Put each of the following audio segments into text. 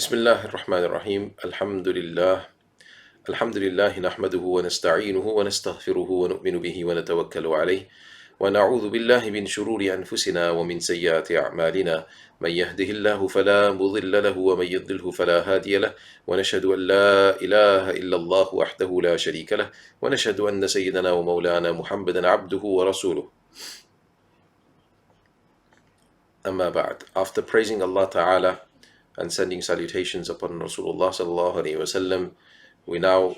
بسم الله الرحمن الرحيم الحمد لله نحمده ونستعينه ونستغفره ونؤمن به ونتوكل عليه ونعوذ بالله من شرور أنفسنا ومن سيئات أعمالنا من يهده الله فلا مضل له ومن يضلله فلا هادي له ونشهد أن لا إله إلا الله وحده لا شريك له ونشهد أن سيدنا ومولانا محمدا عبده ورسوله. أما بعد, after praising Allah Ta'ala and sending salutations upon Rasulullah Sallallahu Alaihi Wasallam, we now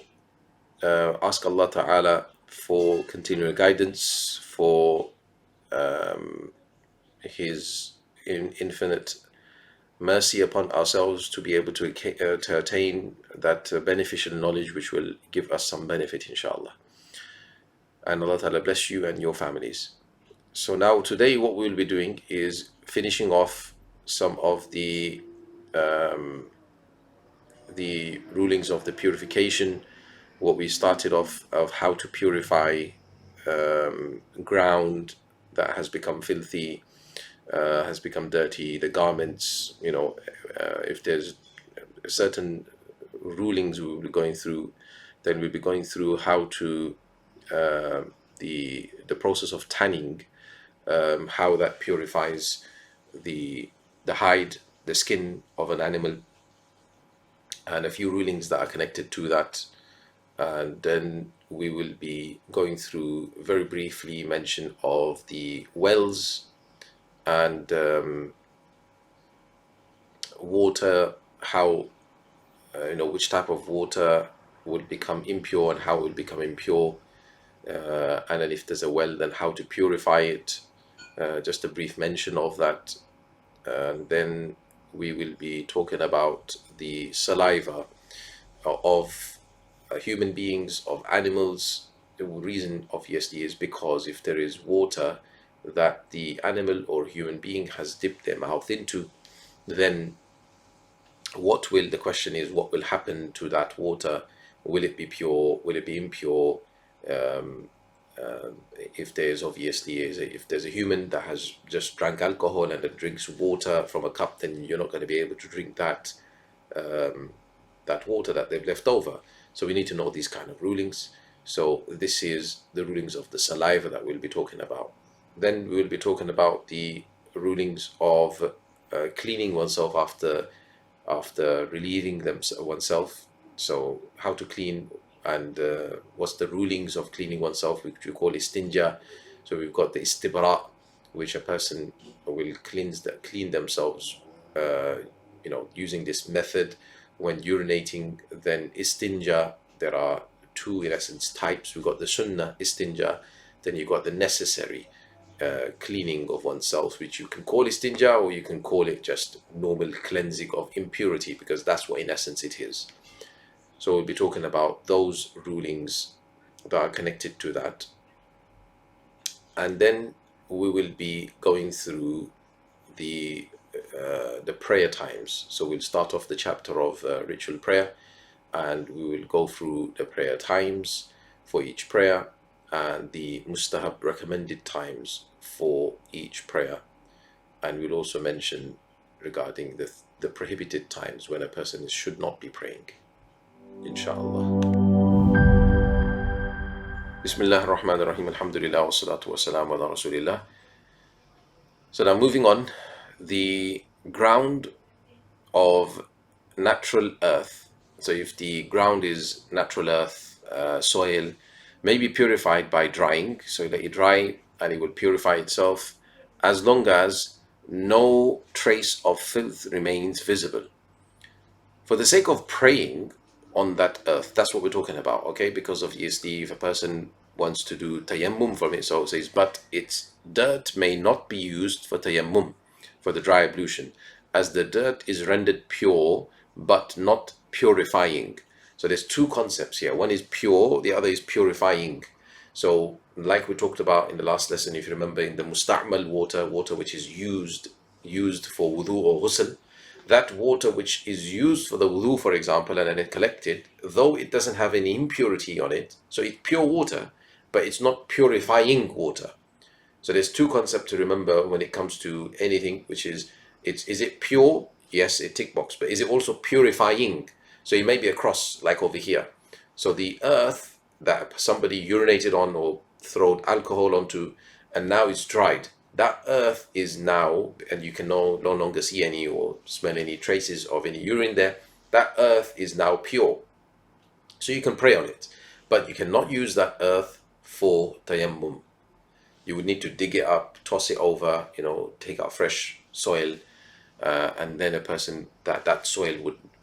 ask Allah Ta'ala for continual guidance, for His infinite mercy upon ourselves to be able to attain that beneficial knowledge which will give us some benefit, inshallah. And Allah Ta'ala bless you and your families. So now today what we will be doing is finishing off some of the rulings of the purification, what we started off of how to purify ground that has become filthy, has become dirty, the garments, if there's certain rulings we will be going through, then we'll be going through how to the process of tanning, how that purifies the hide, the skin of an animal, and a few rulings that are connected to that. And then we will be going through very briefly mention of the wells and water, how which type of water will become impure and how it will become impure, and then if there's a well, then how to purify it, just a brief mention of that. And then we will be talking about the saliva of human beings, of animals. The reason obviously is because if there is water that the animal or human being has dipped their mouth into, then the question is, what will happen to that water? Will it be pure? Will it be impure? If there's a human that has just drank alcohol and then drinks water from a cup, then you're not going to be able to drink that water that they've left over. So we need to know these kind of rulings. So this is the rulings of the saliva that we'll be talking about. Then we will be talking about the rulings of cleaning oneself after relieving oneself. So how to clean, and what's the rulings of cleaning oneself, which we call istinja. So we've got the istibra, which a person will clean themselves using this method when urinating. Then istinja, there are two in essence types. We've got the sunnah istinja, then you've got the necessary cleaning of oneself, which you can call istinja, or you can call it just normal cleansing of impurity, because that's what in essence it is. So we'll be talking about those rulings that are connected to that. And then we will be going through the prayer times. So we'll start off the chapter of ritual prayer, and we will go through the prayer times for each prayer and the mustahab recommended times for each prayer. And we'll also mention regarding the prohibited times when a person should not be praying, inshallah. Bismillah ar-Rahman ar-Rahim, alhamdulillah, wa salatu wa salam ala rasulillah. So now moving on, the ground of natural earth. So if the ground is natural earth, soil, may be purified by drying. So let it dry and it will purify itself, as long as no trace of filth remains visible. For the sake of praying on that earth, that's what we're talking about, okay? Because obviously if a person wants to do tayammum from it, so it says, but its dirt may not be used for tayammum, for the dry ablution, as the dirt is rendered pure but not purifying. So there's two concepts here. One is pure, the other is purifying. So like we talked about in the last lesson, if you remember, in the musta'mal water which is used for wudu or ghusl, that water which is used for the wudu, for example, and then it collected, though it doesn't have any impurity on it, so it's pure water, but it's not purifying water. So there's two concepts to remember when it comes to anything, which is it pure? Yes, a tick box, but is it also purifying? So it may be a cross, like over here. So the earth that somebody urinated on or thrown alcohol onto, and now it's dried. That earth is now, and you can no longer see any or smell any traces of any urine there. That earth is now pure. So you can pray on it, but you cannot use that earth for tayammum. You would need to dig it up, toss it over, take out fresh soil, and then a person that soil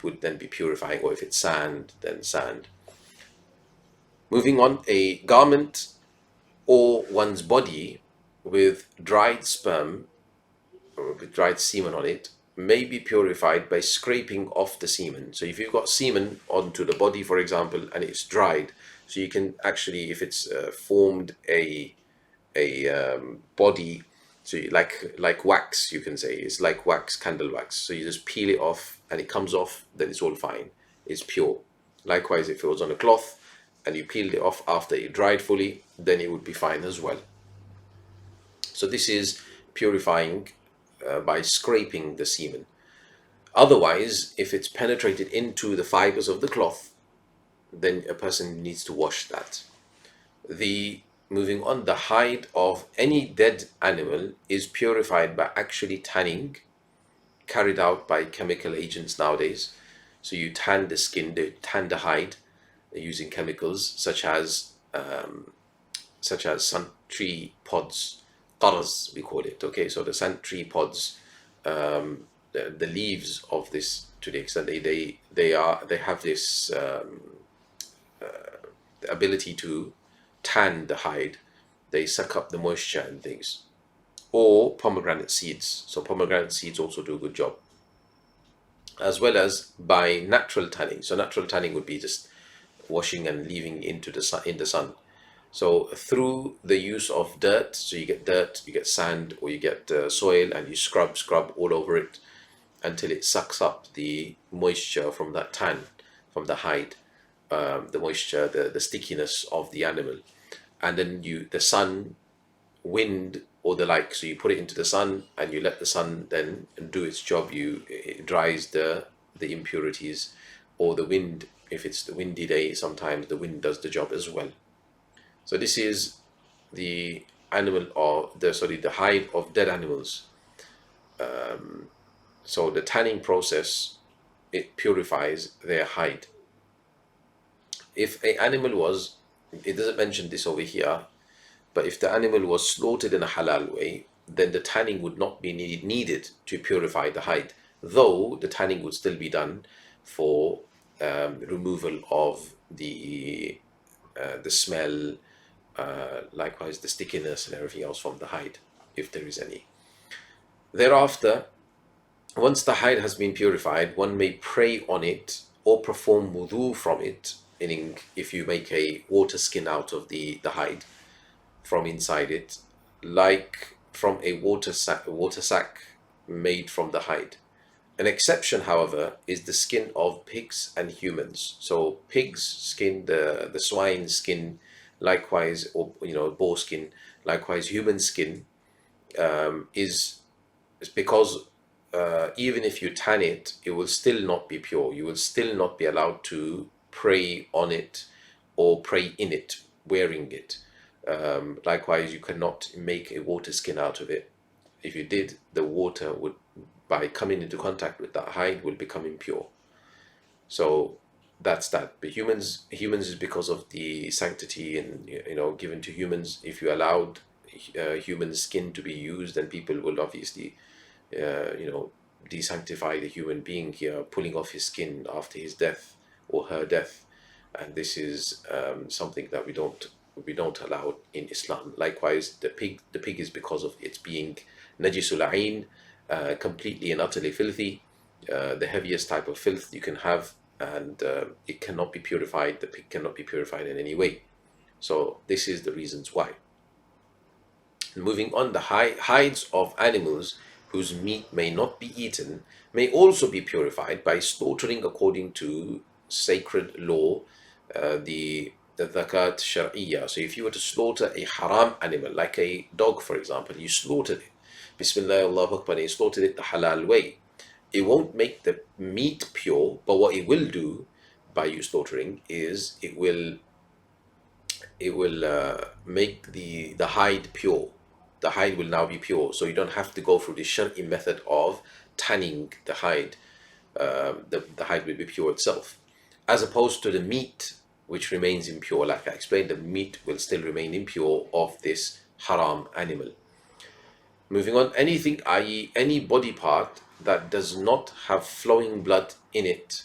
would then be purifying, or if it's sand, then sand. Moving on, a garment or one's body with dried sperm or with dried semen on it may be purified by scraping off the semen. So if you've got semen onto the body, for example, and it's dried, so you can actually, if it's formed a body, so like wax, you can say it's like wax, candle wax. So you just peel it off and it comes off, then it's all fine, it's pure. Likewise, if it was on a cloth and you peeled it off after it dried fully, then it would be fine as well. So this is purifying by scraping the semen. Otherwise, if it's penetrated into the fibers of the cloth, then a person needs to wash that. Moving on, the hide of any dead animal is purified by actually tanning, carried out by chemical agents nowadays. So you tan the skin, they tan the hide using chemicals such as sun tree pods, qaras we call it. Okay, so the sun tree pods, the leaves of this, to the extent they have this ability to tan the hide. They suck up the moisture and things. Or pomegranate seeds. So pomegranate seeds also do a good job. As well as by natural tanning. So natural tanning would be just washing and leaving in the sun. So through the use of dirt, so you get sand, or you get soil, and you scrub all over it until it sucks up the moisture from that tan, from the hide, the moisture, the stickiness of the animal. And then the sun, wind, or the like, so you put it into the sun and you let the sun then do its job. It dries the impurities, or the wind, if it's the windy day, sometimes the wind does the job as well. So this is the the hide of dead animals. So the tanning process, it purifies their hide. If an animal was, it doesn't mention this over here, but if the animal was slaughtered in a halal way, then the tanning would not be needed to purify the hide, though the tanning would still be done for removal of the smell, likewise the stickiness and everything else from the hide, if there is any. Thereafter, once the hide has been purified, one may pray on it or perform wudu from it, meaning if you make a water skin out of the hide from inside it, like from a water sack made from the hide. An exception, however, is the skin of pigs and humans. So pigs skin, the swine skin, likewise, or boar skin, likewise human skin, is because even if you tan it, it will still not be pure. You will still not be allowed to pray on it or pray in it, wearing it. Likewise, you cannot make a water skin out of it. If you did, the water would, by coming into contact with that hide, will become impure. So that's that. But humans is because of the sanctity and given to humans. If you allowed human skin to be used, then people will obviously desanctify the human being here, pulling off his skin after his death or her death, and this is something that we don't allow in Islam. Likewise, the pig is because of its being najisul ayn, completely and utterly filthy, the heaviest type of filth you can have, and it cannot be purified. The pig cannot be purified in any way. So this is the reasons why. Moving on, the hides of animals whose meat may not be eaten may also be purified by slaughtering according to sacred law, the dhakat shar'iyya. So if you were to slaughter a haram animal, like a dog for example, you slaughtered it, Bismillah, Allahu Akbar, you slaughtered it the halal way. it won't make the meat pure, but what it will do by you slaughtering is it will make the hide pure. The hide will now be pure, so you don't have to go through the Shar'i method of tanning the hide. The hide will be pure itself, as opposed to the meat, which remains impure. Like I explained, the meat will still remain impure of this haram animal. Moving on, anything, i.e., any body part that does not have flowing blood in it,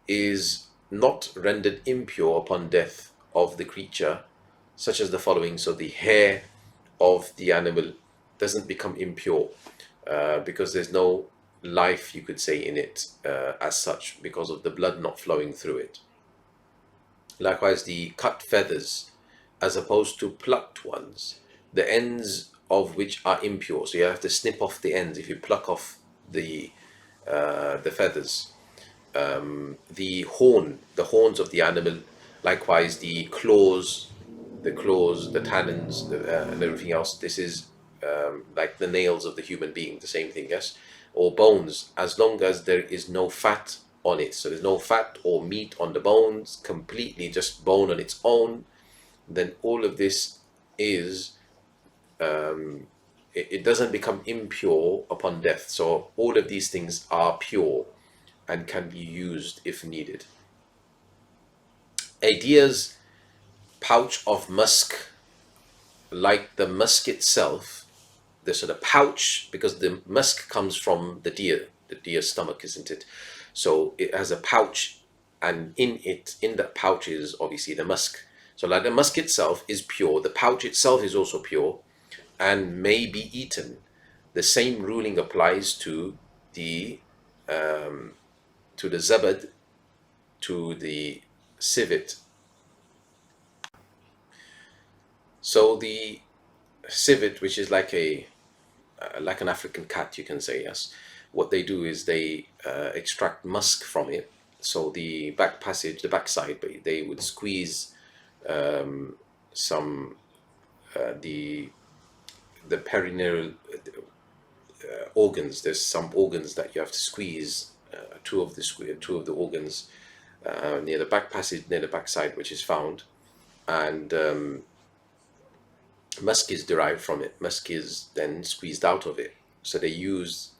is not rendered impure upon death of the creature, such as the following. So the hair of the animal doesn't become impure because there's no life, you could say, in it as such, because of the blood not flowing through it. Likewise, the cut feathers, as opposed to plucked ones, the ends of which are impure. So you have to snip off the ends if you pluck off the feathers. The horns of the animal, likewise the claws, the talons, and everything else. This is like the nails of the human being, the same thing, yes? Or bones, as long as there is no fat on it. So there's no fat or meat on the bones, completely just bone on its own, then all of this is, it doesn't become impure upon death. So all of these things are pure and can be used if needed. A deer's pouch of musk, like the musk itself, so the pouch, because the musk comes from the deer's stomach, isn't it? So it has a pouch, and in that pouch is obviously the musk. So like the musk itself is pure, the pouch itself is also pure and may be eaten. The same ruling applies to the zabad, to the civet. So the civet, which is like an African cat, you can say, yes. What they do is they extract musk from it. So the back passage, the backside, they would squeeze some the perineal organs. There's some organs that you have to squeeze. Two of the organs near the back passage, near the backside, which is found, and musk is derived from it. Musk is then squeezed out of it. So they use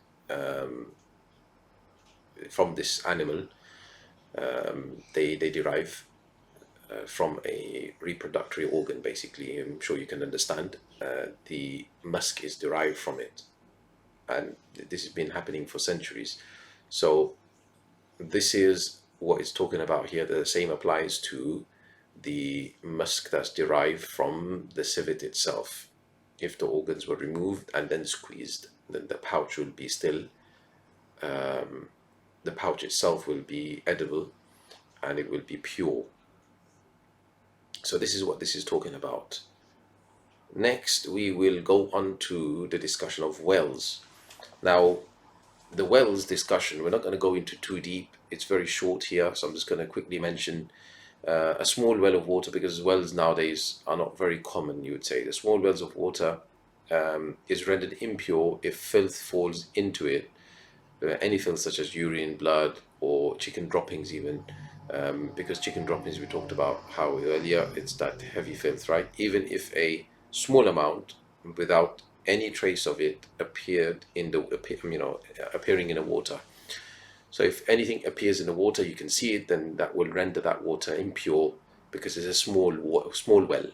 from this animal, they derive from a reproductory organ, basically. I'm sure you can understand. The musk is derived from it, and this has been happening for centuries. So this is what it's talking about here. The same applies to the musk that's derived from the civet itself. If the organs were removed and then squeezed, then the pouch will be still, the pouch itself will be edible and it will be pure. So this is what this is talking about. Next, we will go on to the discussion of wells. Now, the wells discussion, we're not going to go into too deep. It's very short here, so I'm just going to quickly mention a small well of water, because wells nowadays are not very common, you would say. The small wells of water is rendered impure if filth falls into it, any filth such as urine, blood, or chicken droppings even, because chicken droppings, we talked about how earlier, it's that heavy filth, right? Even if a small amount, without any trace of it, appearing in the water. So if anything appears in the water, you can see it, then that will render that water impure, because it's a small well.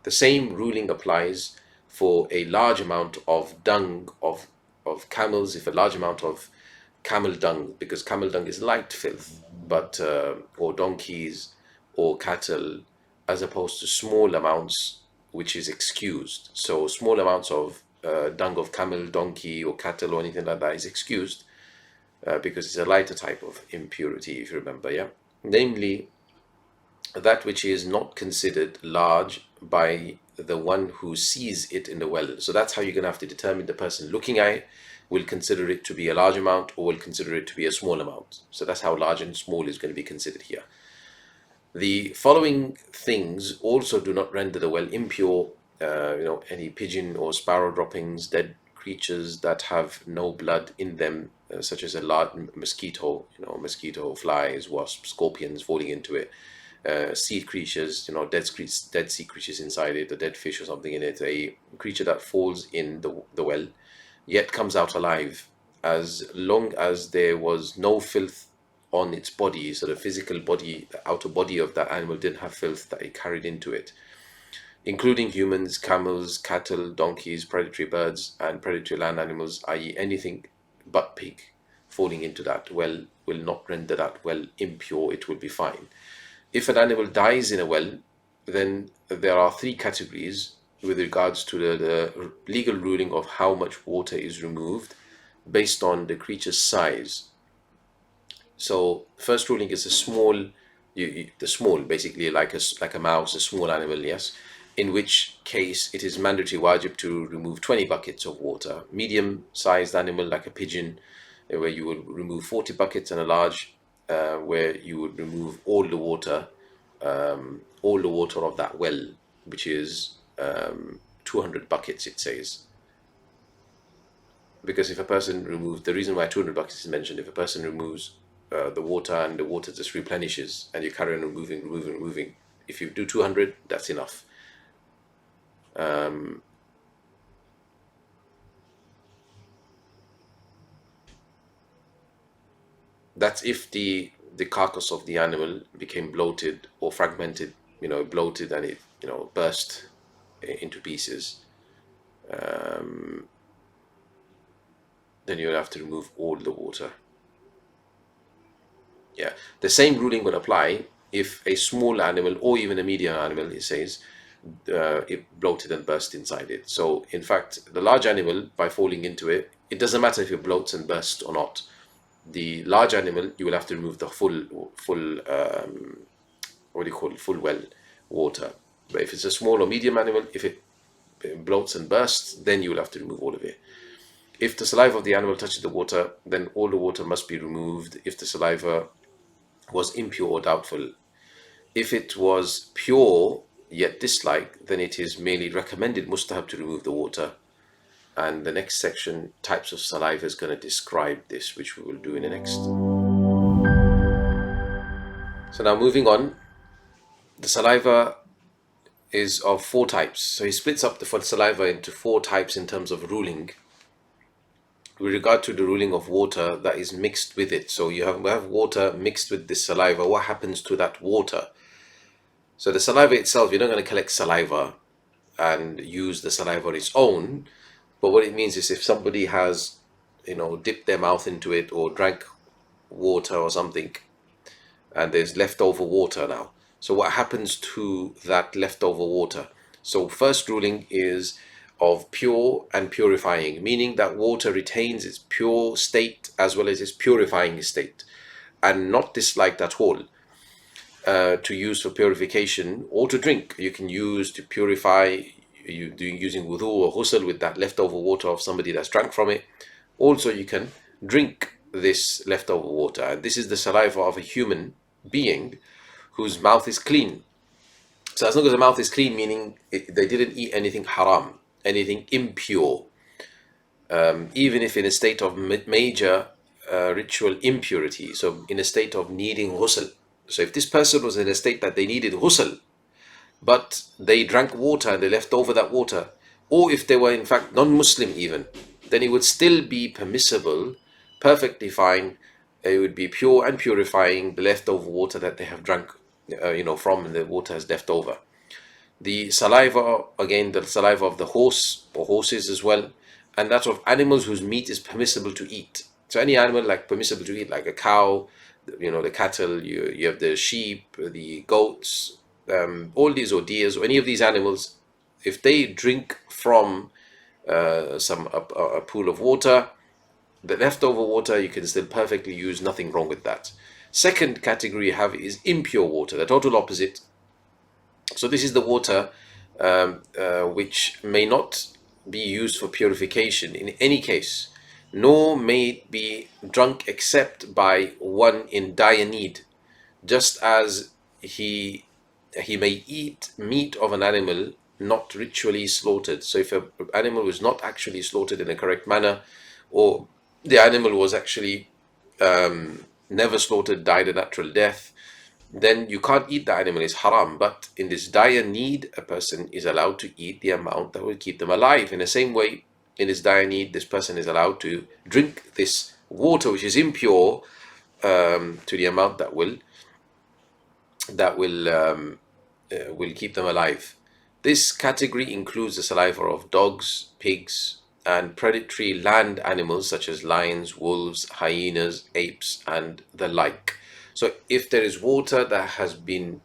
The same ruling applies for a large amount of dung of camels. If a large amount of camel dung, because camel dung is light filth, but or donkeys or cattle, as opposed to small amounts, which is excused. So small amounts of dung of camel, donkey, or cattle, or anything like that is excused, because it's a lighter type of impurity, if you remember, yeah? Namely, that which is not considered large by the one who sees it in the well. So that's how you're going to have to determine. The person looking at it will consider it to be a large amount, or will consider it to be a small amount. So that's how large and small is going to be considered here. The following things also do not render the well impure. Any pigeon or sparrow droppings, dead creatures that have no blood in them, such as a large mosquito, mosquito, flies, wasps, scorpions falling into it, sea creatures, dead sea creatures inside it, a dead fish or something in it, a creature that falls in the well, yet comes out alive, as long as there was no filth on its body, so the physical body, the outer body of that animal didn't have filth that it carried into it, including humans, camels, cattle, donkeys, predatory birds, and predatory land animals, i.e., anything but pig, falling into that well will not render that well impure, it will be fine. If an animal dies in a well, then there are three categories with regards to the legal ruling of how much water is removed based on the creature's size. So first ruling is a small, the small, basically like a mouse, a small animal, yes, in which case it is mandatory wajib to remove 20 buckets of water. Medium-sized animal like a pigeon, where you would remove 40 buckets, and a large, where you would remove all the water of that well, which is 200 buckets, it says. Because if a person removes, the reason why 200 buckets is mentioned, if a person removes the water and the water just replenishes and you carry on removing, if you do 200, that's enough. That's if the carcass of the animal became bloated or fragmented, bloated, and it burst into pieces. Then you'll have to remove all the water. Yeah, the same ruling would apply if a small animal or even a medium animal, it says, it bloated and burst inside it. So in fact, the large animal, by falling into it, it doesn't matter if it bloats and bursts or not. The large animal, you will have to remove the full full well water. But if it's a small or medium animal, if it bloats and bursts, then you will have to remove all of it. If the saliva of the animal touches the water, then all the water must be removed if the saliva was impure or doubtful. If it was pure yet disliked, then it is merely recommended mustahab to remove the water. And the next section, types of saliva, is going to describe this, which we will do in the next. So now moving on, the saliva is of four types. So he splits up the saliva into four types in terms of ruling. With regard to the ruling of water that is mixed with it. So we have water mixed with this saliva. What happens to that water? So the saliva itself, you're not going to collect saliva and use the saliva on its own. But what it means is if somebody has, dipped their mouth into it or drank water or something, and there's leftover water now. So what happens to that leftover water? So first ruling is of pure and purifying, meaning that water retains its pure state as well as its purifying state, and not disliked at all to use for purification or to drink. You can use to purify, using wudu or ghusl with that leftover water of somebody that's drank from it. Also, you can drink this leftover water. And this is the saliva of a human being whose mouth is clean. So as long as the mouth is clean, meaning they didn't eat anything haram, anything impure, even if in a state of major ritual impurity, so in a state of needing ghusl. So if this person was in a state that they needed ghusl, but they drank water and they left over that water, or if they were in fact non-Muslim even, then it would still be permissible, perfectly fine. It would be pure and purifying the leftover water that they have drank, from, and the water has left over. The saliva, again, the saliva of the horse or horses as well, and that of animals whose meat is permissible to eat. So any animal like permissible to eat, like a cow, the cattle, you have the sheep, the goats, all these, or deers, or any of these animals, if they drink from a pool of water, the leftover water you can still perfectly use, nothing wrong with that. Second category you have is impure water, the total opposite. So this is the water which may not be used for purification in any case, nor may it be drunk except by one in dire need, just as he may eat meat of an animal not ritually slaughtered. So if an animal was not actually slaughtered in a correct manner, or the animal was actually never slaughtered, died a natural death, then you can't eat the animal, it's haram. But in this dire need, a person is allowed to eat the amount that will keep them alive. In the same way, in this dire need, this person is allowed to drink this water, which is impure, to the amount that will keep them alive. This category includes the saliva of dogs, pigs, and predatory land animals such as lions, wolves, hyenas, apes, and the like. So if there is water that has been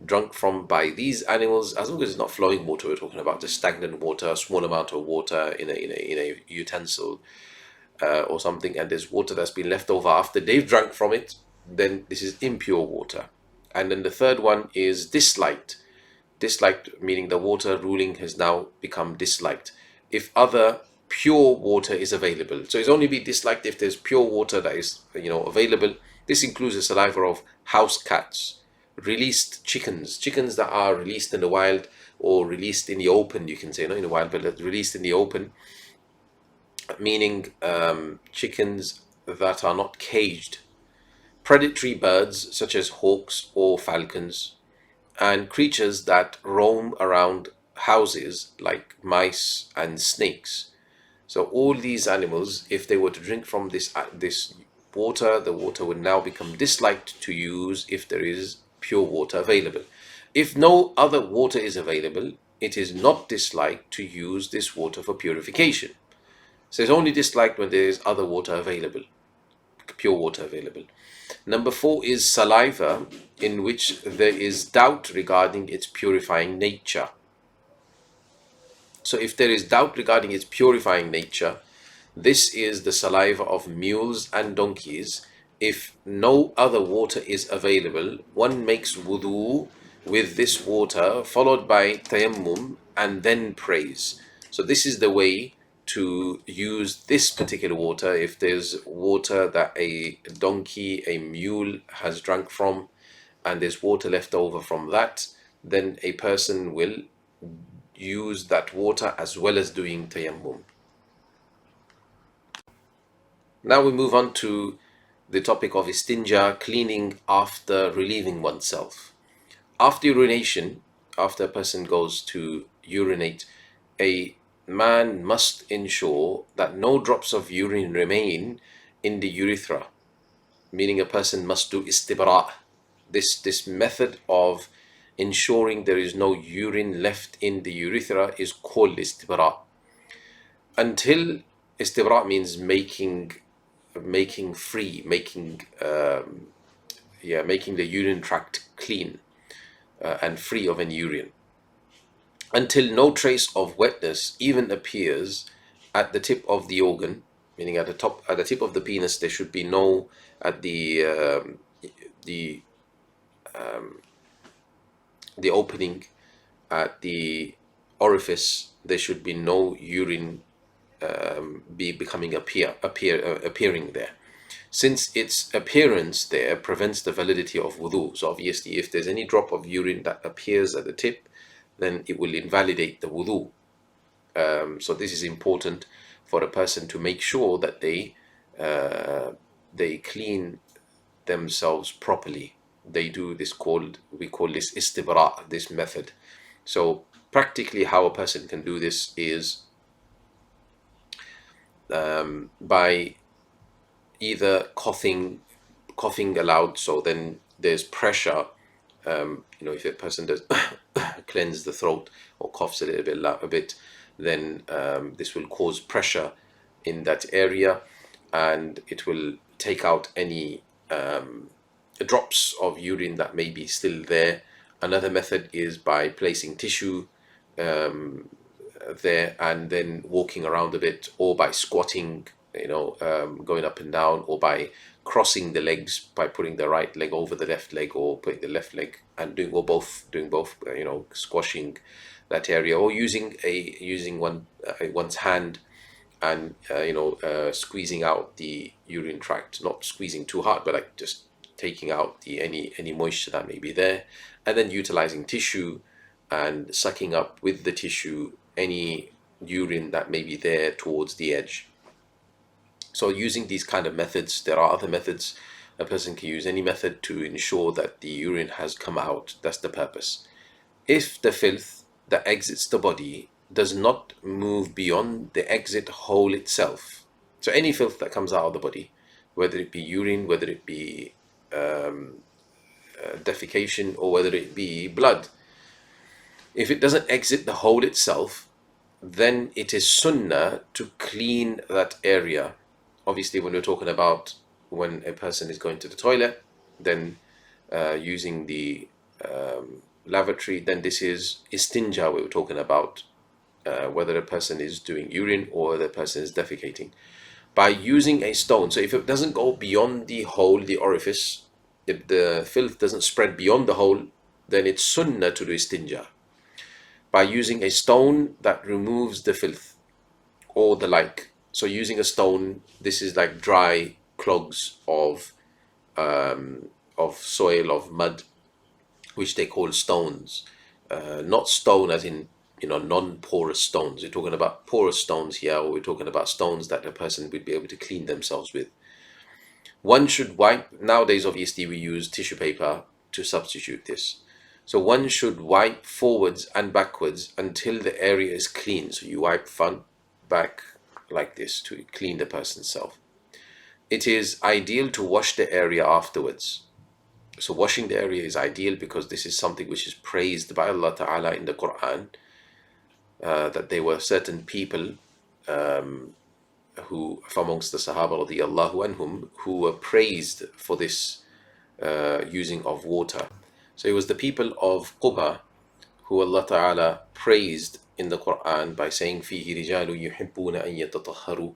drunk from by these animals, as long as it's not flowing water, we're talking about just stagnant water, a small amount of water in a utensil, or something, and there's water that's been left over after they've drunk from it, then this is impure water. And then the third one is disliked. Disliked meaning the water ruling has now become disliked. If other pure water is available, so it's only be disliked if there's pure water that is available. This includes the saliva of house cats, released chickens that are released in the wild or released in the open. You can say not in the wild, but released in the open, meaning chickens that are not caged. Predatory birds such as hawks or falcons, and creatures that roam around houses like mice and snakes. So all these animals, if they were to drink from this water, the water would now become disliked to use if there is pure water available. If no other water is available, it is not disliked to use this water for purification. So it's only disliked when there is other water available, pure water available. Number 4 is saliva, in which there is doubt regarding its purifying nature. So if there is doubt regarding its purifying nature, this is the saliva of mules and donkeys. If no other water is available, one makes wudu with this water, followed by tayammum, and then prays. So this is the way to use this particular water. If there's water that a donkey, a mule has drunk from, and there's water left over from that, then a person will use that water as well as doing tayammum. Now we move on to the topic of istinja, cleaning after relieving oneself. After urination, after a person goes to urinate, a man must ensure that no drops of urine remain in the urethra, meaning a person must do istibra. This method of ensuring there is no urine left in the urethra is called istibra. Until istibra means making free, making the urine tract clean and free of any urine, until no trace of wetness even appears at the tip of the organ, meaning at the tip of the penis. There should be no, at the opening, at the orifice, there should be no urine appearing there, since its appearance there prevents the validity of wudu. So obviously, if there's any drop of urine that appears at the tip, then it will invalidate the wudu. So this is important for a person to make sure that they clean themselves properly. They do this we call this istibra, this method. So practically how a person can do this is by either coughing aloud, so then there's pressure. If a person does cleanse the throat or coughs a little bit, then this will cause pressure in that area, and it will take out any drops of urine that may be still there. Another method is by placing tissue there and then walking around a bit, or by squatting, going up and down, or by crossing the legs, by putting the right leg over the left leg, or putting the left leg and doing both, squashing that area, or using one's hand and squeezing out the urine tract, not squeezing too hard, but like just taking out any moisture that may be there, and then utilizing tissue and sucking up with the tissue any urine that may be there towards the edge. So using these kind of methods, there are other methods. A person can use any method to ensure that the urine has come out. That's the purpose. If the filth that exits the body does not move beyond the exit hole itself, so any filth that comes out of the body, whether it be urine, whether it be defecation, or whether it be blood, if it doesn't exit the hole itself, then it is sunnah to clean that area. Obviously, when we're talking about when a person is going to the toilet, then using the lavatory, then this is istinja we were talking about, whether a person is doing urine or the person is defecating. By using a stone, so if it doesn't go beyond the hole, the orifice, if the filth doesn't spread beyond the hole, then it's sunnah to do istinja. By using a stone that removes the filth or the like. So using a stone, this is like dry clogs of soil, of mud, which they call stones. Not stone as in non-porous stones. We're talking about porous stones here, or we're talking about stones that a person would be able to clean themselves with. One should wipe. Nowadays, obviously, we use tissue paper to substitute this. So one should wipe forwards and backwards until the area is clean. So you wipe front, back, like this to clean the person's self. It is ideal to wash the area afterwards. So washing the area is ideal because this is something which is praised by Allah Ta'ala in the Quran, that there were certain people who, amongst the Sahaba radiyallahu anhum, who were praised for this using of water. So it was the people of Quba who Allah Ta'ala praised in the Quran by saying, فِيهِ رِجَالٌ يُحِبُّونَ أَن يَتَطَهَّرُوا.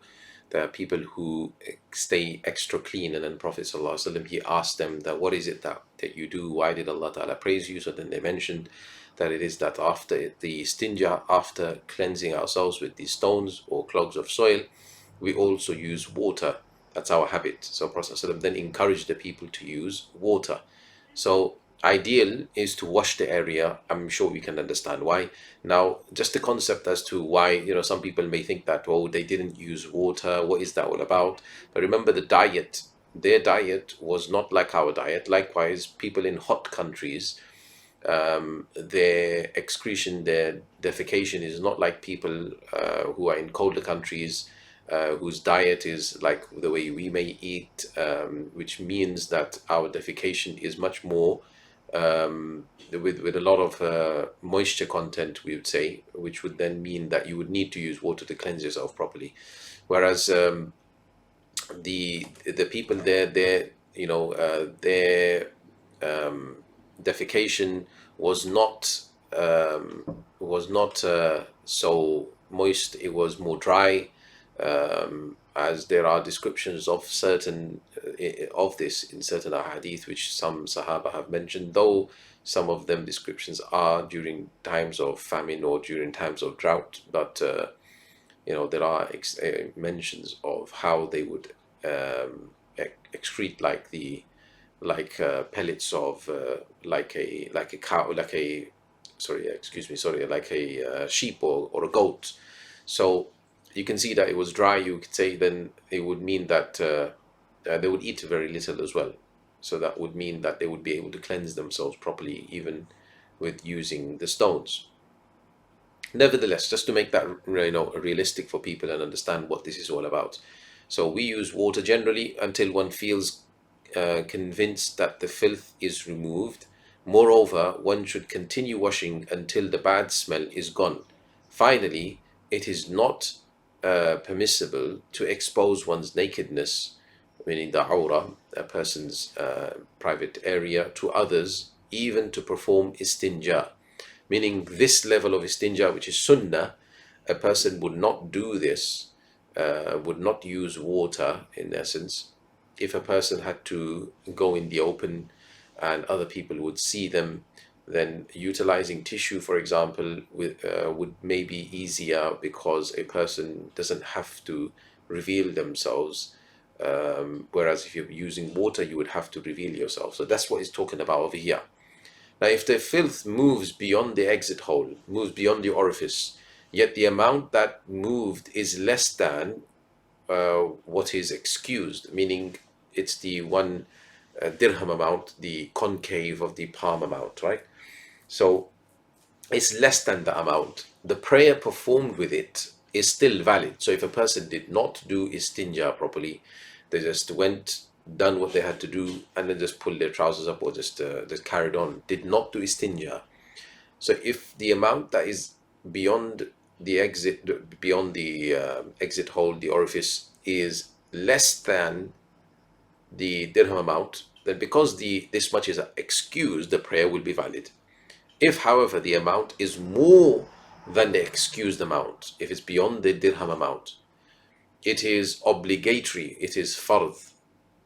There are people who stay extra clean. And then Prophet ﷺ, he asked them that, what is it that you do? Why did Allah Ta'ala praise you? So then they mentioned that it is that after the istinja, after cleansing ourselves with these stones or clogs of soil, we also use water. That's our habit. So Prophet ﷺ then encouraged the people to use water. So ideal is to wash the area. I'm sure we can understand why. Now, just the concept as to why, some people may think that, oh, they didn't use water. What is that all about? But remember the diet. Their diet was not like our diet. Likewise, people in hot countries, their excretion, their defecation is not like people who are in colder countries, whose diet is like the way we may eat, which means that our defecation is much more with a lot of moisture content, we would say, which would then mean that you would need to use water to cleanse yourself properly. Whereas the people there, their defecation was not so moist. It was more dry, as there are descriptions of certain of this in certain ahadith which some Sahaba have mentioned, though some of them descriptions are during times of famine or during times of drought. But there are mentions of how they would excrete pellets of like a cow, like a sheep or a goat. So you can see that it was dry. You could say then it would mean that they would eat very little as well. So that would mean that they would be able to cleanse themselves properly even with using the stones. Nevertheless, just to make that realistic for people and understand what this is all about. So we use water generally until one feels convinced that the filth is removed. Moreover, one should continue washing until the bad smell is gone. Finally, it is not permissible to expose one's nakedness, meaning the awra, a person's private area, to others, even to perform istinja. Meaning this level of istinja, which is sunnah, a person would not do this, would not use water in essence, if a person had to go in the open and other people would see them. Then utilizing tissue, for example, would maybe easier because a person doesn't have to reveal themselves. Whereas if you're using water, you would have to reveal yourself. So that's what he's talking about over here. Now, if the filth moves beyond the exit hole, moves beyond the orifice, yet the amount that moved is less than what is excused, meaning it's the one dirham amount, the concave of the palm amount, right? So it's less than the amount. The prayer performed with it is still valid. So if a person did not do istinja properly, they just went, done what they had to do, and then just pulled their trousers up or just carried on, did not do istinja. So if the amount that is beyond the exit, beyond the exit hole, the orifice, is less than the dirham amount, then because this much is excused, the prayer will be valid. If, however, the amount is more than the excused amount, if it's beyond the dirham amount, it is obligatory, it is fard,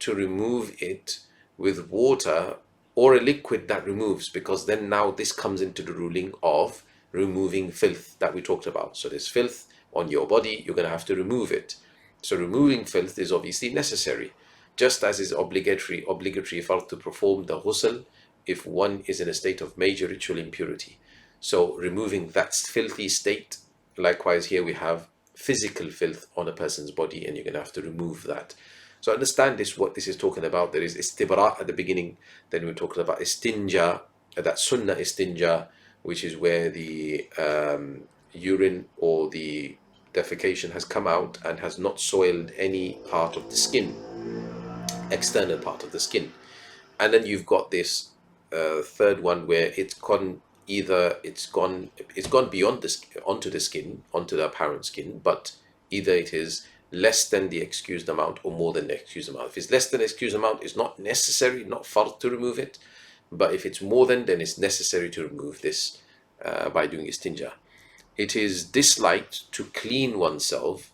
to remove it with water or a liquid that removes, because then now this comes into the ruling of removing filth that we talked about. So there's filth on your body, you're going to have to remove it. So removing filth is obviously necessary, just as is obligatory fard to perform the ghusl if one is in a state of major ritual impurity. So removing that filthy state, likewise here we have physical filth on a person's body, and you're going to have to remove that. So understand this, what this is talking about. There is istibra at the beginning, then we're talking about istinja, that sunnah istinja, which is where the urine or the defecation has come out and has not soiled any part of the skin, external part of the skin. And then you've got this third one where it's gone beyond the onto the skin, onto the apparent skin, but either it is less than the excused amount or more than the excused amount. If it's less than the excused amount, it's not necessary, not fard to remove it. But if it's more than, then it's necessary to remove this by doing istinja. It is disliked to clean oneself,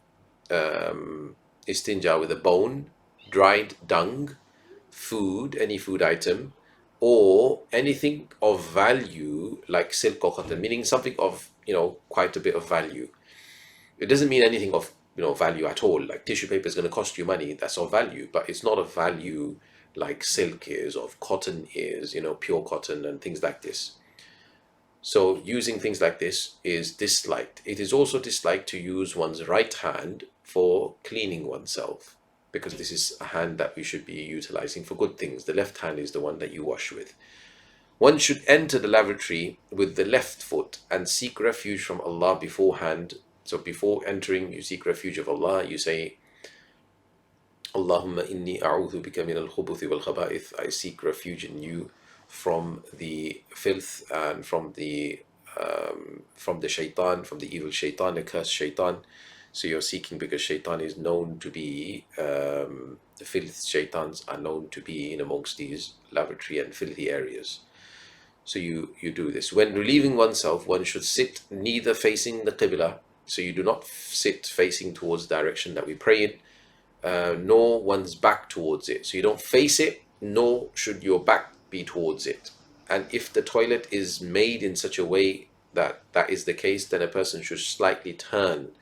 istinja, with a bone, dried dung, food, any food item, or anything of value like silk or cotton, meaning something of, quite a bit of value. It doesn't mean anything of, value at all. Like tissue paper is going to cost you money, that's of value, but it's not of value like silk is, of cotton is, pure cotton and things like this. So using things like this is disliked. It is also disliked to use one's right hand for cleaning oneself, because this is a hand that we should be utilizing for good things. The left hand is the one that you wash with. One should enter the lavatory with the left foot and seek refuge from Allah beforehand. So before entering, you seek refuge of Allah. You say, Allahumma inni a'udhu bika min al-khubuthi wal-khaba'ith. I seek refuge in you from the filth and from the shaitan, from the evil shaitan, the cursed shaitan. So you're seeking, because shaitan is known to be, the filth shaitans are known to be in amongst these lavatory and filthy areas. So you do this. When relieving oneself, one should sit neither facing the qibla, so you do not sit facing towards the direction that we pray in, nor one's back towards it. So you don't face it, nor should your back be towards it. And if the toilet is made in such a way that that is the case, then a person should slightly turn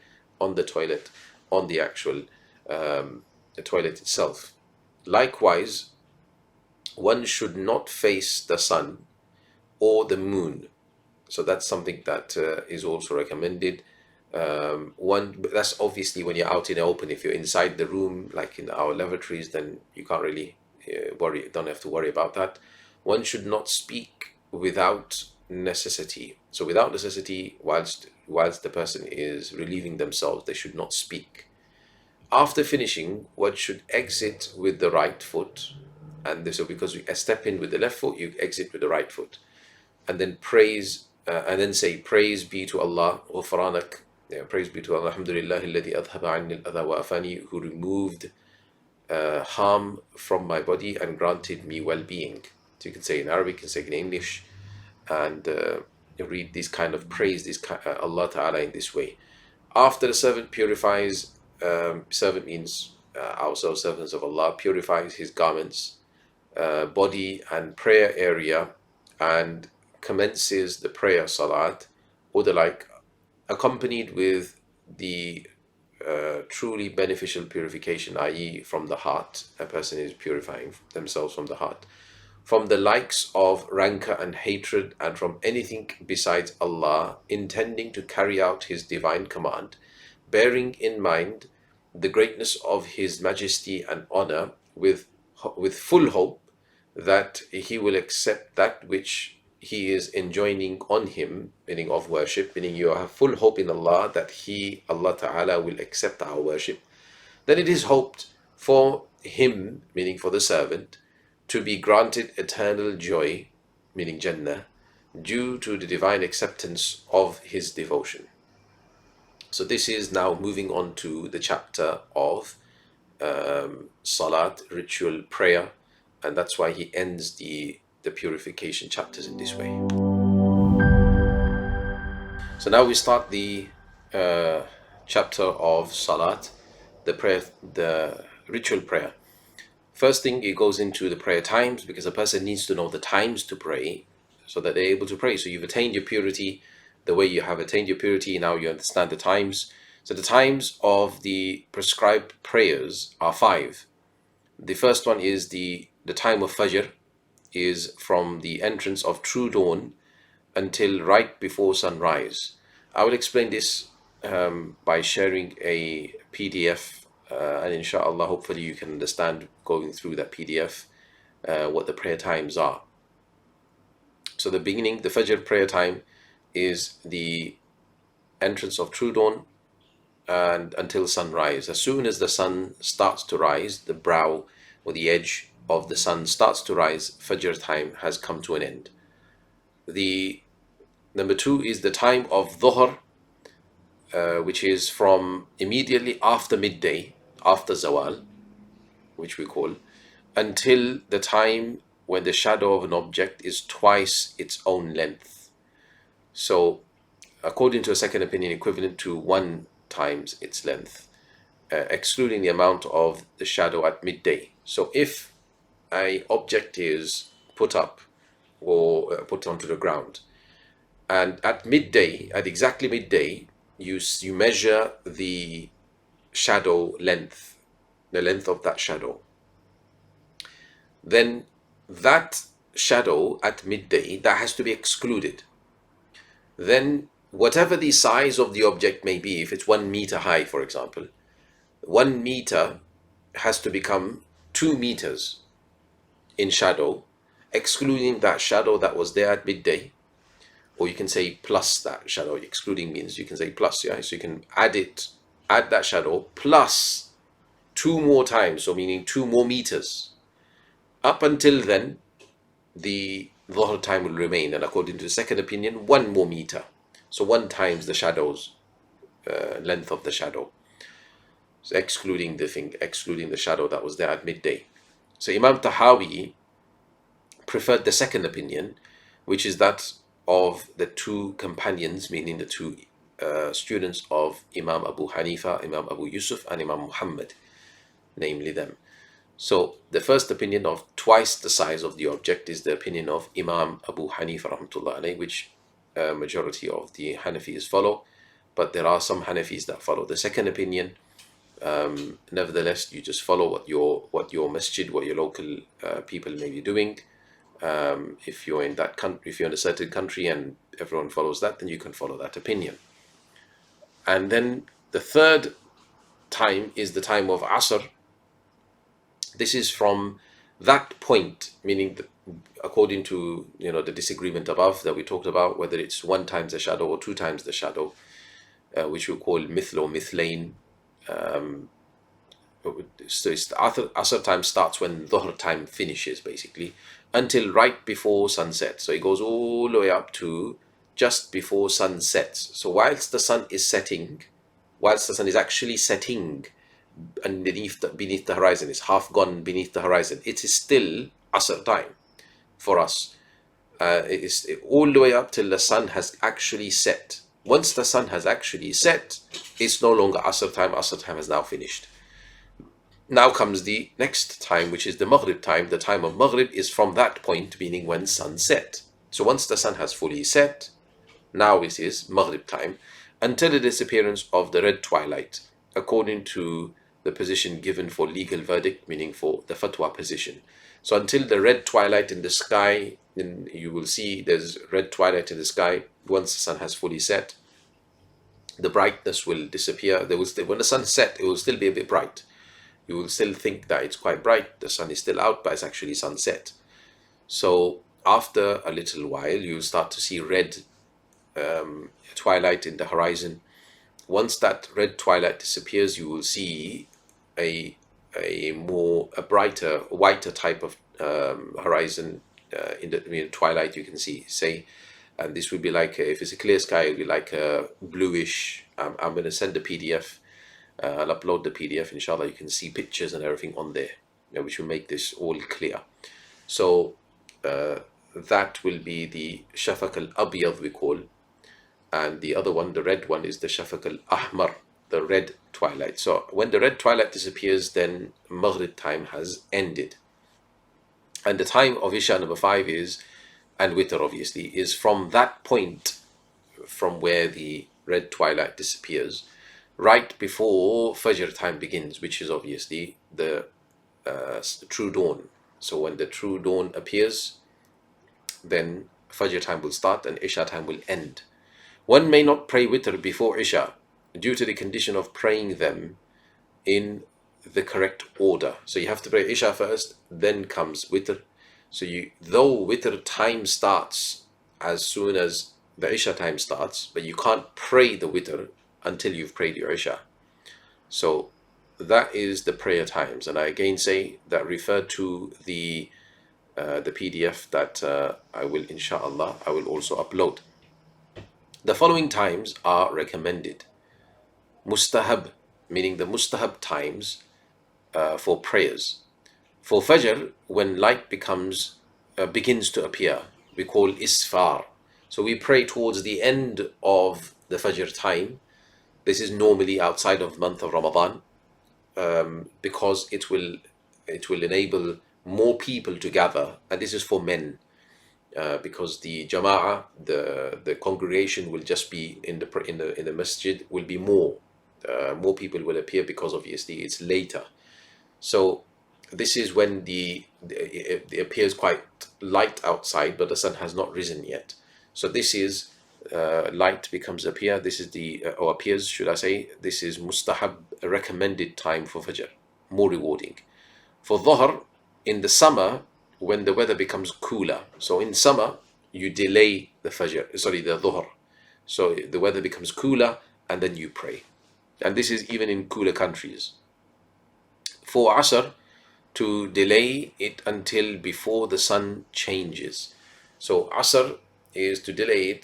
on the toilet, on the actual the toilet itself. Likewise, one should not face the sun or the moon. So that's something that is also recommended. That's obviously when you're out in the open. If you're inside the room, like in our lavatories, then you can't really don't have to worry about that. One should not speak without necessity. So without necessity, whilst the person is relieving themselves, they should not speak. After finishing, one should exit with the right foot, and so because we step in with the left foot, you exit with the right foot, and then and then say, praise be to Allah, ghufranak, praise be to Allah, alhamdulillah alladhi adhaba anni al-adha wa afani, who removed harm from my body and granted me well-being. So you can say in Arabic, you can say in English, and read this kind of praise, Allah Ta'ala in this way. After the servant purifies, servant means ourselves, servants of Allah, purifies his garments, body and prayer area, and commences the prayer, salat, or the like, accompanied with the truly beneficial purification, i.e. from the heart. A person is purifying themselves from the heart. from the likes of rancor and hatred, and from anything besides Allah, intending to carry out His divine command, bearing in mind the greatness of His majesty and honor, with full hope that He will accept that which He is enjoining on Him, meaning of worship, meaning you have full hope in Allah that He, Allah Ta'ala, will accept our worship. Then it is hoped for him, meaning for the servant, to be granted eternal joy, meaning Jannah, due to the divine acceptance of his devotion. So this is now moving on to the chapter of Salat, ritual prayer, and that's why he ends the purification chapters in this way. So now we start the chapter of Salat, the prayer, the ritual prayer. First thing, it goes into the prayer times, because a person needs to know the times to pray so that they're able to pray. So you've attained your purity. The way you have attained your purity, now you understand the times. So the times of the prescribed prayers are 5. The first one is the time of Fajr, is from the entrance of true dawn until right before sunrise. I will explain this by sharing a PDF, and inshallah, hopefully you can understand going through that PDF what the prayer times are. So the beginning, the Fajr prayer time, is the entrance of true dawn and until sunrise. As soon as the sun starts to rise, the brow or the edge of the sun starts to rise, Fajr time has come to an end. The number 2 is the time of Dhuhr, which is from immediately after midday, after Zawal, which we call, until the time when the shadow of an object is twice its own length. So, according to a second opinion, equivalent to 1 times its length, excluding the amount of the shadow at midday. So, if an object is put up or put onto the ground, and at midday, at exactly midday, you measure the shadow length, the length of that shadow, then that shadow at midday, that has to be excluded. Then whatever the size of the object may be, if it's 1 meter high, for example, 1 meter has to become 2 meters in shadow, excluding that shadow that was there at midday. Or you can say plus that shadow. Excluding means you can say plus, yeah? So you can add that shadow plus 2 more times, so meaning 2 more meters. Up until then, the Dhuhr time will remain, and according to the second opinion, 1 more meter. So 1 times the shadow's length of the shadow. So excluding the shadow that was there at midday. So Imam Tahawi preferred the second opinion, which is that of the 2 companions, meaning the 2 students of Imam Abu Hanifa, Imam Abu Yusuf, and Imam Muhammad, namely them. So the first opinion of twice the size of the object is the opinion of Imam Abu Hanifa rahmatullah alayhi, which majority of the Hanafis follow, but there are some Hanafis that follow the second opinion. Nevertheless, you just follow what your masjid, what your local people may be doing. If you're in that country, if you're in a certain country and everyone follows that, then you can follow that opinion. And then the third time is the time of Asr. This is from that point, meaning according to the disagreement above that we talked about, whether it's 1 times the shadow or 2 times the shadow, which we call mithl or mithlain. So it's the Asr time starts when Dhuhr time finishes, basically, until right before sunset. So it goes all the way up to just before sun sets. So whilst the sun is actually setting beneath the horizon, it's half gone beneath the horizon, it is still Asr time for us. It is all the way up till the sun has actually set. Once the sun has actually set, it's no longer Asr time. Asr time has now finished. Now comes the next time, which is the Maghrib time. The time of Maghrib is from that point, meaning when sun set. So once the sun has fully set, now it is Maghrib time, until the disappearance of the red twilight, according to the position given for legal verdict, meaning for the fatwa position. So until the red twilight in the sky, then you will see there's red twilight in the sky. Once the sun has fully set, the brightness will disappear. There will still, when the sun set, it will still be a bit bright. You will still think that it's quite bright. The sun is still out, but it's actually sunset. So after a little while, you start to see red twilight in the horizon. Once that red twilight disappears, you will see a brighter, whiter type of horizon in the twilight. You can see, and this would be like if it's a clear sky, it would be like a bluish. I'm going to send the PDF. I'll upload the PDF. Inshallah, you can see pictures and everything on there, which will make this all clear. So that will be the shafaq al-abyad we call, and the other one, the red one, is the shafaq al-ahmar, the red twilight. So when the red twilight disappears, then Maghrib time has ended. And the time of Isha number 5 is, and Witr obviously, is from that point, from where the red twilight disappears, right before Fajr time begins, which is obviously the true dawn. So when the true dawn appears, then Fajr time will start and Isha time will end. One may not pray Witr before Isha due to the condition of praying them in the correct order. So you have to pray Isha first, then comes Witr. So though Witr time starts as soon as the Isha time starts, but you can't pray the Witr until you've prayed your Isha. So that is the prayer times. And I again say that refer to the PDF that I will, inshallah, I will also upload. The following times are recommended. Mustahab, meaning the mustahab times for prayers. For Fajr, when light begins to appear, we call isfar. So we pray towards the end of the Fajr time. This is normally outside of the month of Ramadan, because it will enable more people to gather, and this is for men, because the jama'ah, the congregation will just be in the masjid, will be more people will appear, because obviously it's later. So this is when it appears quite light outside, but the sun has not risen yet. So this is light becomes appear. This is or appears, should I say? This is mustahab, a recommended time for Fajr, more rewarding. For Dhuhr, in the summer, when the weather becomes cooler. So in summer, you delay the Dhuhr. So the weather becomes cooler, and then you pray. And this is even in cooler countries. For Asr, to delay it until before the sun changes. So Asr is to delay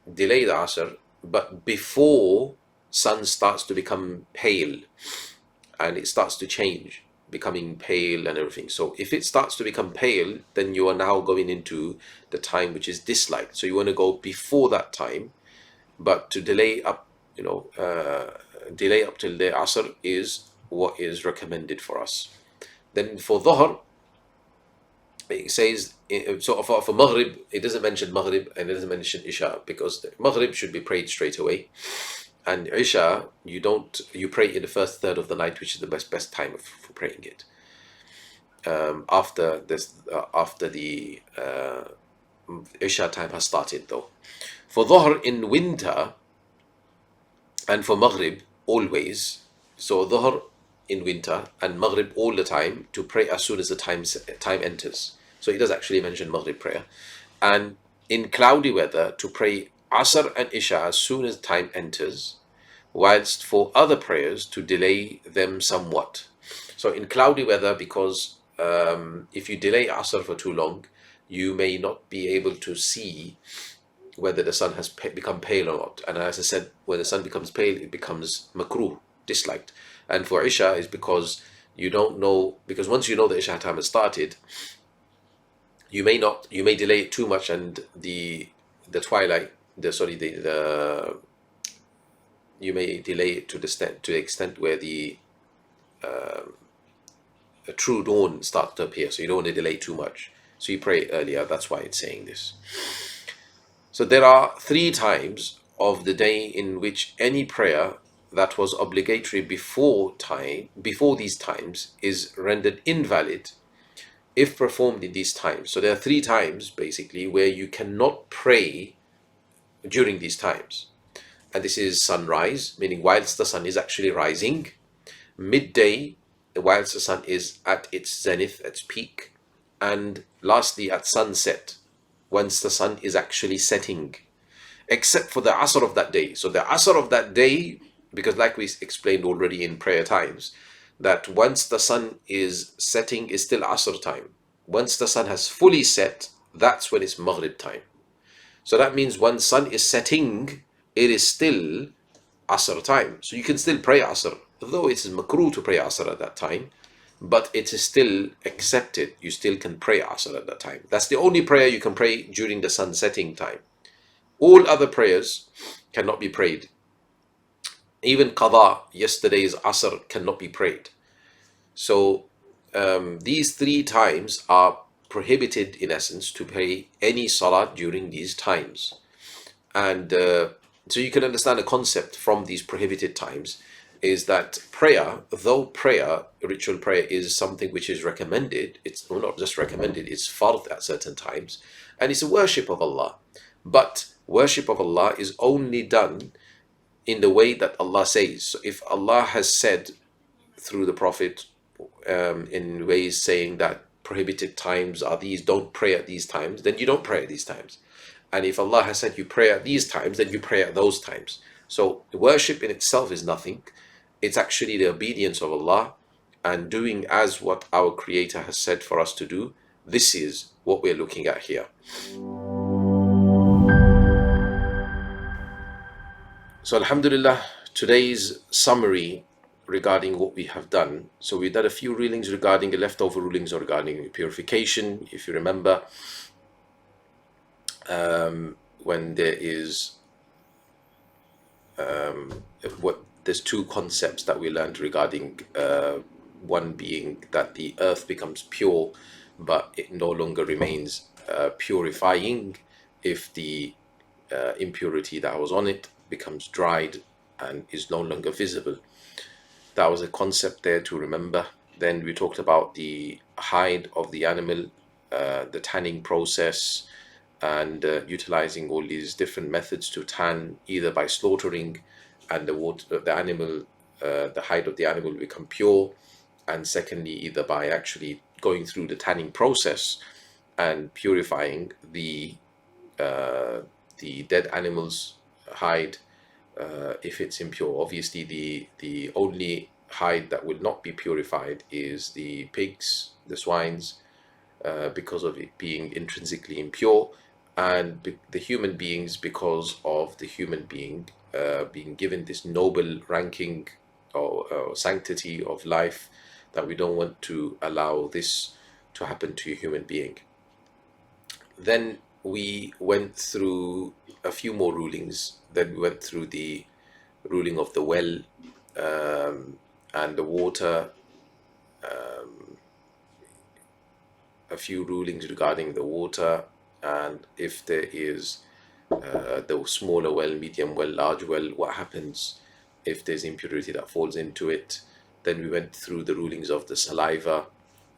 the Asr, but before sun starts to become pale, and it starts to change, becoming pale and everything. So if it starts to become pale, then you are now going into the time which is disliked. So you want to go before that time, but to delay up, delay up till the Asr is what is recommended for us. Then for Dhuhr, it says, so for Maghrib, it doesn't mention Maghrib and it doesn't mention Isha, because Maghrib should be prayed straight away, and Isha you pray in the first third of the night, which is the best time for praying it. After the Isha time has started, though. For Dhuhr in winter, and for Maghrib always. So Dhuhr in winter and Maghrib all the time, to pray as soon as the time enters. So it does actually mention Maghrib prayer. And in cloudy weather, to pray Asr and Isha as soon as time enters, whilst for other prayers to delay them somewhat. So in cloudy weather, because if you delay Asr for too long, you may not be able to see whether the sun has become pale or not. And as I said, when the sun becomes pale, it becomes makruh, disliked. And for Isha is because you don't know, because once you know the Isha time has started, you may delay it too much, and the twilight, you may delay it to the extent where the true dawn starts to appear. So you don't want to delay too much. So you pray earlier. That's why it's saying this. So there are 3 times of the day in which any prayer that was obligatory before these times is rendered invalid if performed in these times. So there are 3 times basically where you cannot pray during these times. And this is sunrise, meaning whilst the sun is actually rising, midday, whilst the sun is at its zenith, its peak, and lastly at sunset, once the sun is actually setting, except for the Asr of that day. So the Asr of that day, because like we explained already in prayer times, that once the sun is setting is still Asr time. Once the sun has fully set, that's when it's Maghrib time. So that means when sun is setting, it is still Asr time. So you can still pray Asr, though it is makruh to pray Asr at that time, but it is still accepted. You still can pray Asr at that time. That's the only prayer you can pray during the sun setting time. All other prayers cannot be prayed. Even Qadha, yesterday's Asr, cannot be prayed. So these 3 times are prohibited in essence to pray any salat during these times. And so you can understand the concept from these prohibited times is that prayer, though prayer, ritual prayer, is something which is recommended, it's not just recommended, it's fard at certain times, and it's a worship of Allah. But worship of Allah is only done in the way that Allah says. So if Allah has said through the Prophet in ways saying that prohibited times are these, don't pray at these times, then you don't pray at these times. And if Allah has said you pray at these times, then you pray at those times. So worship in itself is nothing. It's actually the obedience of Allah and doing as what our Creator has said for us to do. This is what we're looking at here. So Alhamdulillah, today's summary regarding what we have done. So we did a few rulings regarding the leftover rulings regarding purification. If you remember, when there is there's 2 concepts that we learned regarding one being that the earth becomes pure, but it no longer remains purifying if the impurity that was on it becomes dried and is no longer visible. That was a concept there to remember. Then we talked about the hide of the animal, the tanning process, and utilizing all these different methods to tan, either by slaughtering and the animal, the hide of the animal will become pure, and secondly, either by actually going through the tanning process and purifying the dead animal's hide if it's impure. Obviously, the only hide that will not be purified is the pigs, the swines, because of it being intrinsically impure, and the human beings because of the human being being given this noble ranking or sanctity of life, that we don't want to allow this to happen to a human being. Then we went through a few more rulings. Then we went through the ruling of the well and the water, a few rulings regarding the water, and if there is the smaller well, medium well, large well, what happens if there's impurity that falls into it. Then we went through the rulings of the saliva,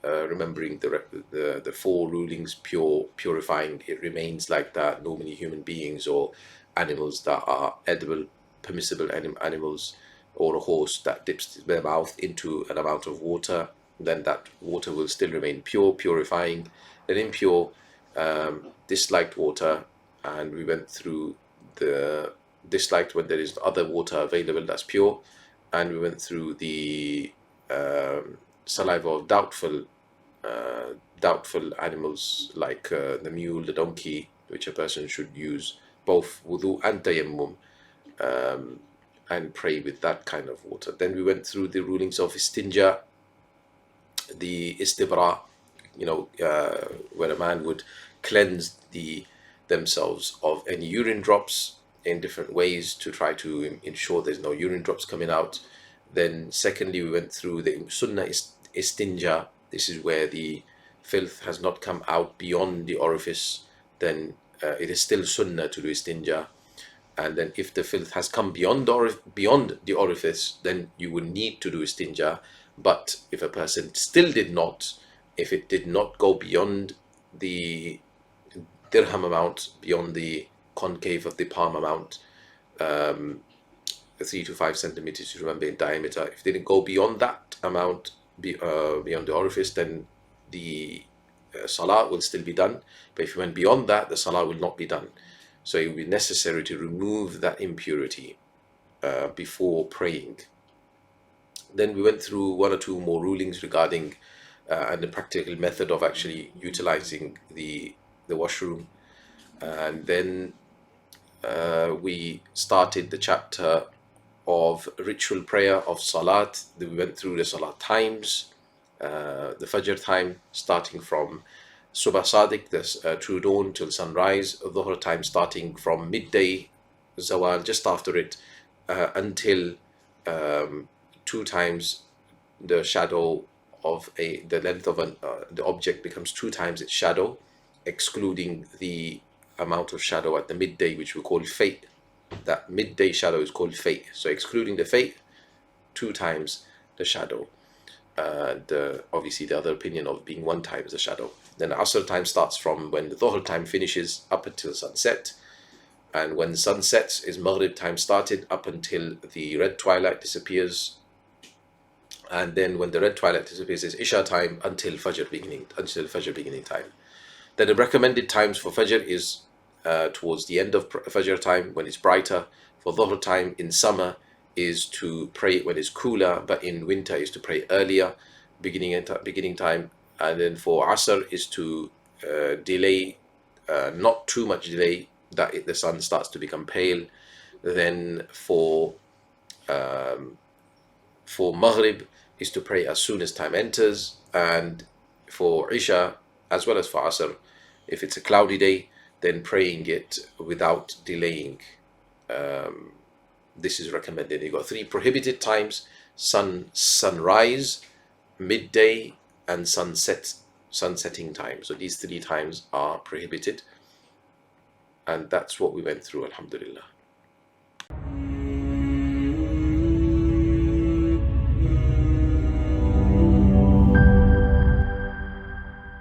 remembering the 4 rulings, purifying, it remains like that. Normally human beings or animals that are edible, permissible animals, or a horse that dips their mouth into an amount of water, then that water will still remain pure, purifying. Then impure, disliked water, and we went through the disliked when there is other water available that's pure, and we went through the saliva of doubtful animals like the mule, the donkey, which a person should use both wudu and tayammum and pray with that kind of water. Then we went through the rulings of istinja, the istibra, where a man would cleanse themselves of any urine drops in different ways to try to ensure there's no urine drops coming out. Then secondly, we went through the sunnah istinja. This is where the filth has not come out beyond the orifice, then it is still sunnah to do istinja. And then if the filth has come beyond the orifice, then you would need to do istinja. But if a person still did not, if it did not go beyond the dirham amount, beyond the concave of the palm amount, 3 to 5 centimeters, remember, in diameter. If they didn't go beyond that amount, beyond the orifice, then the salah will still be done. But if you went beyond that, the salah will not be done. So it will be necessary to remove that impurity before praying. Then we went through one or two more rulings regarding and the practical method of actually utilizing the washroom. And then we started the chapter of ritual prayer of salat. We went through the salat times, the fajr time starting from subah sadiq, the true dawn, till sunrise. Dhuhr time starting from midday, zawal, just after it, until 2 times the shadow of the length of the object becomes 2 times its shadow, excluding the amount of shadow at the midday, which we call fate. That midday shadow is called fate. So excluding the fate, 2 times the shadow. And obviously the other opinion of being 1 times the shadow. Then Asr time starts from when the Dhuhr time finishes up until sunset. And when sun sets is Maghrib time started up until the red twilight disappears. And then when the red twilight disappears is Isha time until Fajr beginning time. Then the recommended times for Fajr is towards the end of Fajr time when it's brighter. For Dhuhr time in summer is to pray when it's cooler, but in winter is to pray earlier, beginning time. And then for Asr is to delay, not too much delay, that the sun starts to become pale. Then for Maghrib is to pray as soon as time enters. And for Isha, as well as for Asr, if it's a cloudy day, then praying it without delaying. This is recommended. You've got 3 prohibited times: sunrise, midday, and sunsetting time. So these 3 times are prohibited. And that's what we went through, alhamdulillah.